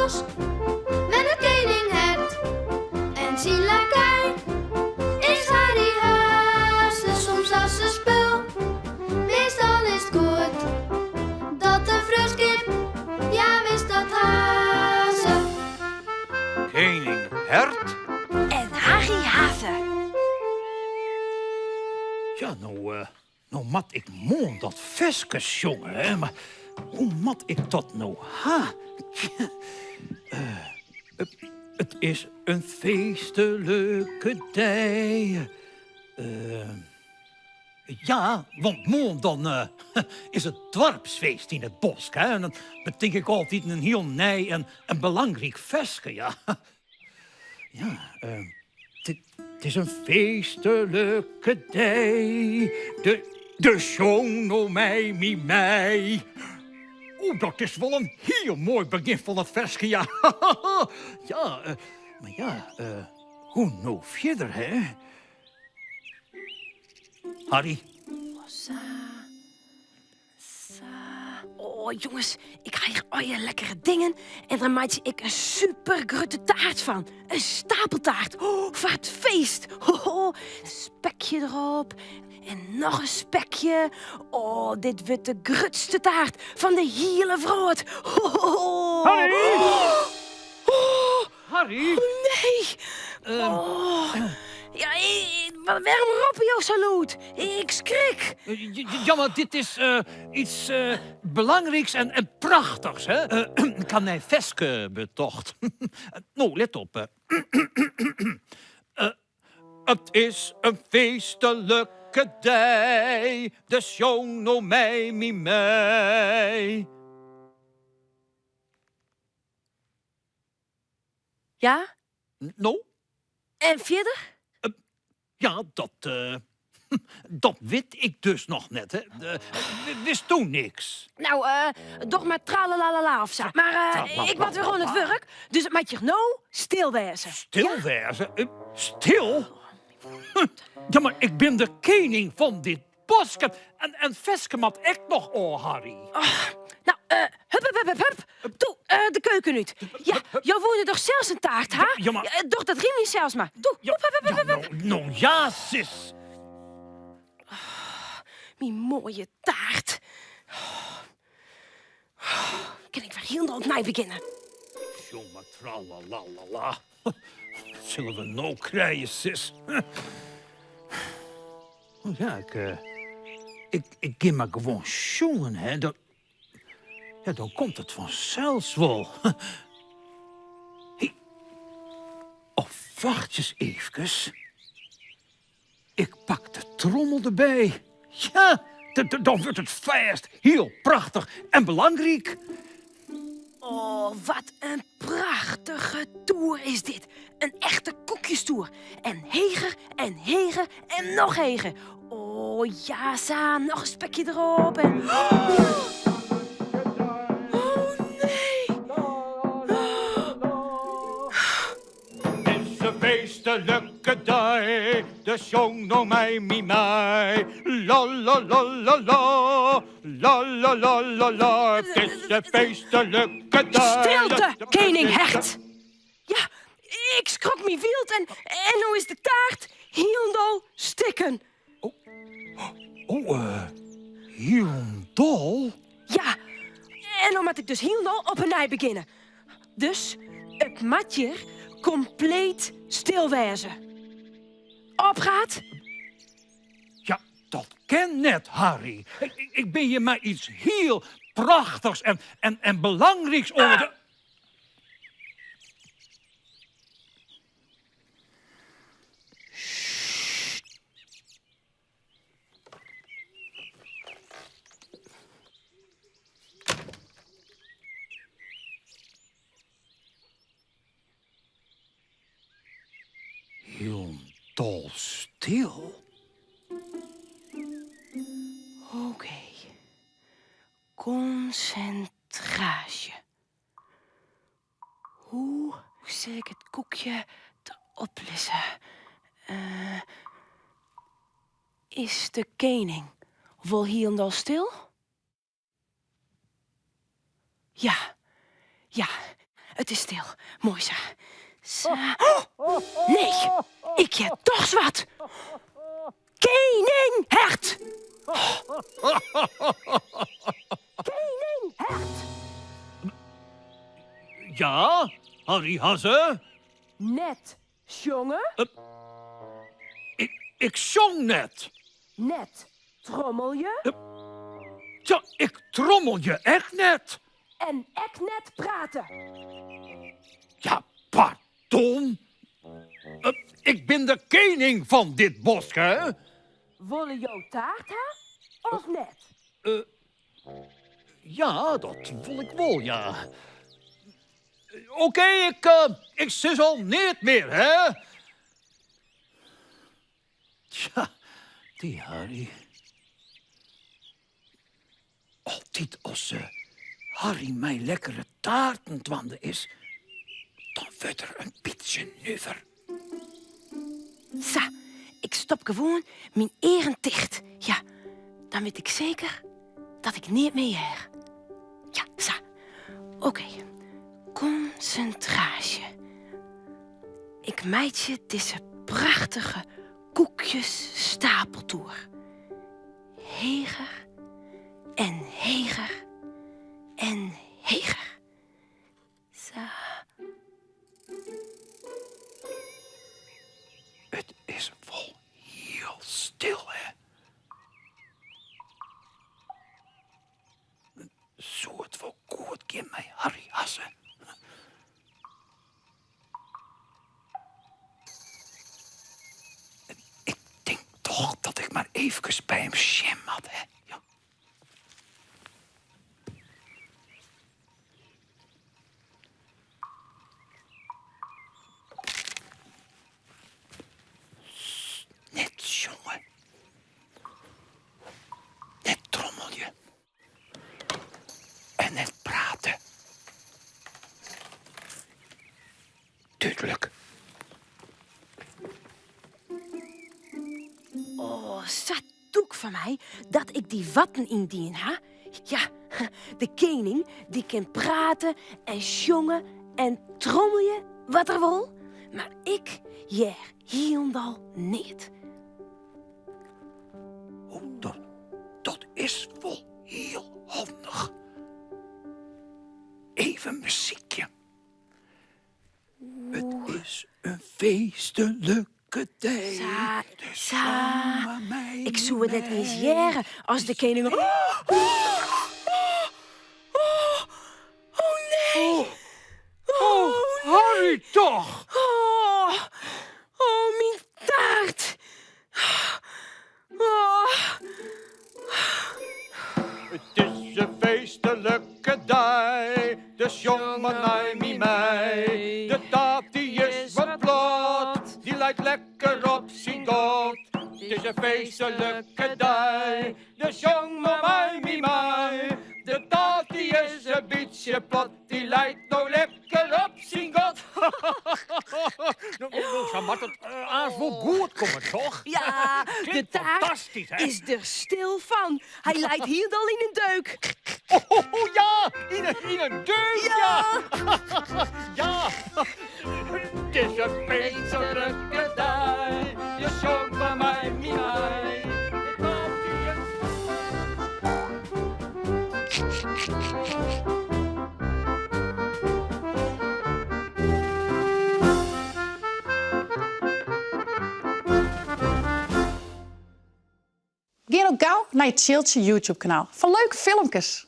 bos. Met de koning hert en zijn lakij is Harry Haase soms als een spul. Meestal is het goed dat de fruskip, ja wist dat Haase. Koning Hert? En Harry Haase. Ja, nou mat ik mooi dat veskes jongen, hè, maar hoe mat ik dat nou ha? Het is een feestelijke dag. Ja, want morgen dan is het dorpsfeest in het bos, hè? En dan betekent ik altijd een heel nij en een belangrijk feestje, ja. Ja, het is een feestelijke dag. De jongen mei. Oeh, dat is wel een heel mooi begin van het versje, ja. Ja, maar ja, hoe nou verder, hè? Harry? Oh, jongens, ik ga hier al je lekkere dingen. En dan maak ik een supergrote taart van. Een stapeltaart. Oh, voor het feest. Oh, spekje erop. En nog een spekje. Oh, dit wordt de grootste taart van de hele vrood. Oh. Harry! Oh. Harry? Oh, nee. Oh. Ja, waarom roep je jou zo luid? Ik schrik. Ja, maar dit is iets belangrijks en prachtigs, hè? Kan hij veske betocht. Nou, let op. Het is een feestelijke dag, de jongen mei. Ja? Nou? En verder? Ja, dat weet ik dus nog net, hè. Wist toen niks. Nou, doch maar tralalalala of zo. Maar ik moet weer gewoon het werk. Dus het moet je nou stil wezen. Stil wezen? Stil? Ja, maar ik ben de koning van dit bos. En veske mat ik nog, oh, Harry. Nou, hup. Doe, de keuken uit. Ja, jou woonde toch zelfs een taart, hè? Ja, maar... Doch, dat riem niet zelfs maar. Doe, hup. Nou ja, sis. Die mooie taart. Kan ik weer heel op mij beginnen? Jongen, tralalala. Wat zullen we nou krijgen, sis? Oh ja, ik ga maar gewoon jongen, hè. Ja, dan komt het vanzelfs wel. Hey. Oh, wacht eens even. Ik pak de trommel erbij. Ja, dan wordt het feest heel prachtig en belangrijk. Oh, wat een prachtige toer is dit. Een echte koekjestoer. En heger en nog heger. Oh, ja, Sa, nog een spekje erop en... Oh, nee. Het is een feestelijke dag, de jongen mei. La la la la la, la la la la la. Het is een feestelijke dag. Stilte, koning Hert. Ja, ik schrok me wild en nu is de taart helemaal stikken. Hielendal? Ja, en dan moet ik dus helemaal op een nij beginnen. Dus het matje compleet stilwezen. Opgaat? Ja, dat ken net, Harry. Ik ben je maar iets heel prachtigs en belangrijks onder de... Heel dol stil. Oké. Concentratie. Hoe zal ik het koekje te oplessen? Is de koning wel hier al stil? Ja. het is stil. Mooi zo. Zo. Oh, nee, ik heb toch zwart. Koninghert. Koninghert. Ja, Harry Hasse? Net, jongen. Ik zong net. Net, trommel je. Ja, ik trommel je echt net. En ek net praten. Ja, pardon. Ik ben de koning van dit bos, hè? Willen jou taart, hè? Of net? Ja, dat wil ik wel, ja. Oké, ik sissel niet meer, hè? Tja, die Harry. Altijd als Harry mij lekkere taarten twanden is, dan wordt er een beetje nuver. Zo, ik stop gewoon mijn eren dicht. Ja, dan weet ik zeker dat ik niet meer her. Ja, zo. Oké. Concentratie. Ik meid je deze prachtige koekjesstapeltoer. Heger en heger en heger. Zo. Het is wel heel stil, hè? Zo het wel goed keer mij Harry Hasse. Ik denk toch dat ik maar even bij hem jam had, hè? Ja. Net, jongen. Net trommel je. En net praten. Duidelijk. Oh, zat doek van mij dat ik die watten indien, ha? Ja, de koning die kan praten en jongen en trommelje wat er wil. Maar ik, ja, hielendal niet. Oh, dat is wel heel handig. Even muziekje. Het is een feestelijke dag. Sa, Dus sa. zong mij Ik zou het net mee. eens jaren als de koning... Oh, nee! Oh, Harry toch! Oh, mijn taart! Oh. Het is een feestelijke dag, dus jongen neem mij. De taart die is wat plat, die lijkt lekker op zijn dot. Het is een feestelijke dag, dus jongen neem mij. De taart die is een beetje plat, die lijkt nou lekker op zijn god. Nou, maar dat aans wel goed komen, toch? Ja, de Klinkt taart fantastisch, hè? is er stil van. Hij lijkt hier al in een deuk. Oh ja, in een deuk, ja. Ja. Het is een feestelijke dag, je zong van mij, mij. Ga ook gauw naar je Chiltje YouTube-kanaal voor leuke filmpjes.